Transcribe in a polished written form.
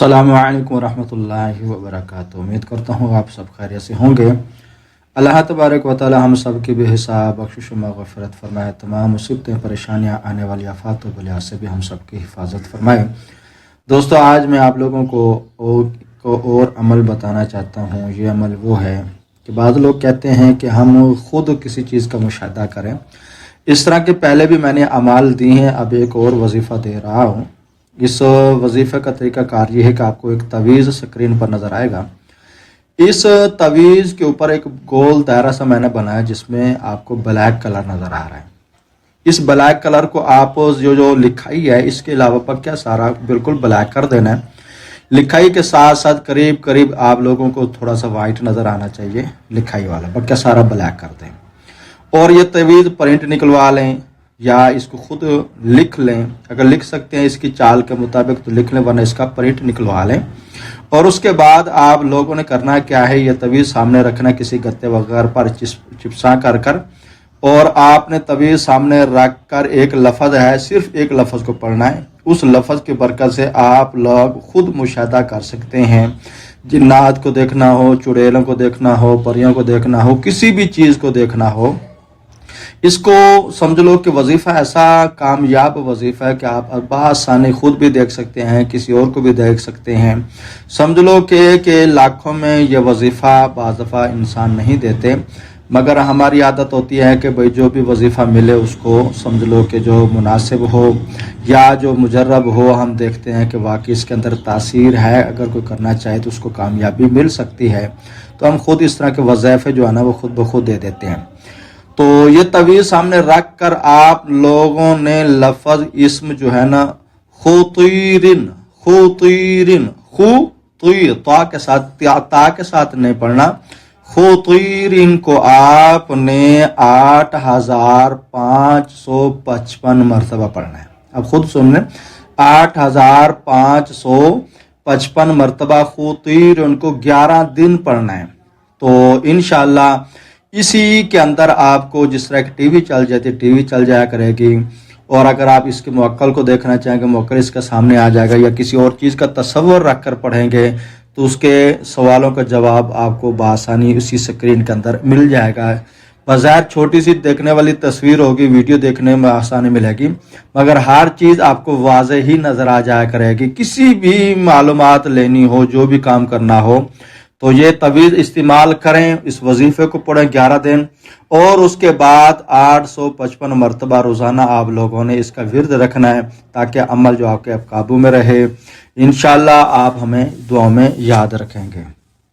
السلام علیکم ورحمۃ اللہ وبرکاتہ۔ امید کرتا ہوں آپ سب خیریت سے ہوں گے۔ اللہ تبارک و تعالی ہم سب کی بے حساب بخشش و مغفرت فرمائے، تمام مصیبتیں پریشانیاں آنے والی آفات و بلا سے بھی ہم سب کی حفاظت فرمائے۔ دوستو، آج میں آپ لوگوں کو اور عمل بتانا چاہتا ہوں۔ یہ عمل وہ ہے کہ بعض لوگ کہتے ہیں کہ ہم خود کسی چیز کا مشاہدہ کریں۔ اس طرح کے پہلے بھی میں نے اعمال دی ہیں، اب ایک اور وظیفہ دے رہا ہوں۔ اس وظیفے کا طریقہ کار یہ ہے کہ آپ کو ایک تعویذ اسکرین پر نظر آئے گا۔ اس تعویذ کے اوپر ایک گول دائرہ سا میں نے بنایا جس میں آپ کو بلیک کلر نظر آ رہا ہے۔ اس بلیک کلر کو آپ جو لکھائی ہے اس کے علاوہ پکیا سارا بالکل بلیک کر دینا ہے۔ لکھائی کے ساتھ ساتھ قریب آپ لوگوں کو تھوڑا سا وائٹ نظر آنا چاہیے، لکھائی والا پکیا سارا بلیک کر دیں، اور یہ تعویذ پرنٹ نکلوا لیں یا اس کو خود لکھ لیں۔ اگر لکھ سکتے ہیں اس کی چال کے مطابق تو لکھ لیں، ورنہ اس کا پرنٹ نکلوا لیں۔ اور اس کے بعد آپ لوگوں نے کرنا کیا ہے، یہ تعویذ سامنے رکھنا کسی گتے وغیرہ پر چپسا کر اور آپ نے تعویذ سامنے رکھ کر ایک لفظ ہے، صرف ایک لفظ کو پڑھنا ہے۔ اس لفظ کی برکت سے آپ لوگ خود مشاہدہ کر سکتے ہیں۔ جنات کو دیکھنا ہو، چڑیلوں کو دیکھنا ہو، پریوں کو دیکھنا ہو، کسی بھی چیز کو دیکھنا ہو، اس کو سمجھ لو کہ وظیفہ ایسا کامیاب وظیفہ ہے کہ آپ بآسانی خود بھی دیکھ سکتے ہیں، کسی اور کو بھی دیکھ سکتے ہیں۔ سمجھ لو کہ لاکھوں میں یہ وظیفہ بعض دفعہ انسان نہیں دیتے، مگر ہماری عادت ہوتی ہے کہ بھئی جو بھی وظیفہ ملے اس کو سمجھ لو کہ جو مناسب ہو یا جو مجرب ہو، ہم دیکھتے ہیں کہ واقعی اس کے اندر تاثیر ہے، اگر کوئی کرنا چاہے تو اس کو کامیابی مل سکتی ہے، تو ہم خود اس طرح کے وظائف جو ہے نا وہ خود بخود دے دیتے ہیں۔ تو یہ تعویذ سامنے رکھ کر آپ لوگوں نے لفظ اسم جو ہے نا خوطیرن تا کے ساتھ نہیں پڑھنا، خوطیرن کو آپ نے 8555 مرتبہ پڑھنا ہے۔ اب خود سن لیں، 8555 مرتبہ خوطیرن کو 11 دن پڑھنا ہے۔ تو انشاءاللہ اسی کے اندر آپ کو جس طرح کی ٹی وی چل جاتی ہے، ٹی وی چل جایا کرے گی، اور اگر آپ اس کے موکل کو دیکھنا چاہیں گے، موکل اس کا سامنے آ جائے گا، یا کسی اور چیز کا تصور رکھ کر پڑھیں گے تو اس کے سوالوں کا جواب آپ کو بآسانی اسی سکرین کے اندر مل جائے گا۔ بظاہر چھوٹی سی دیکھنے والی تصویر ہوگی، ویڈیو دیکھنے میں آسانی ملے گی، مگر ہر چیز آپ کو واضح ہی نظر آ جایا کرے گی۔ کسی بھی معلومات لینی ہو، جو بھی کام کرنا ہو، تو یہ تعویذ استعمال کریں، اس وظیفے کو پڑھیں 11 دن، اور اس کے بعد 855 مرتبہ روزانہ آپ لوگوں نے اس کا ورد رکھنا ہے، تاکہ عمل جو آپ کے قابو میں رہے۔ انشاءاللہ آپ ہمیں دعاؤں میں یاد رکھیں گے۔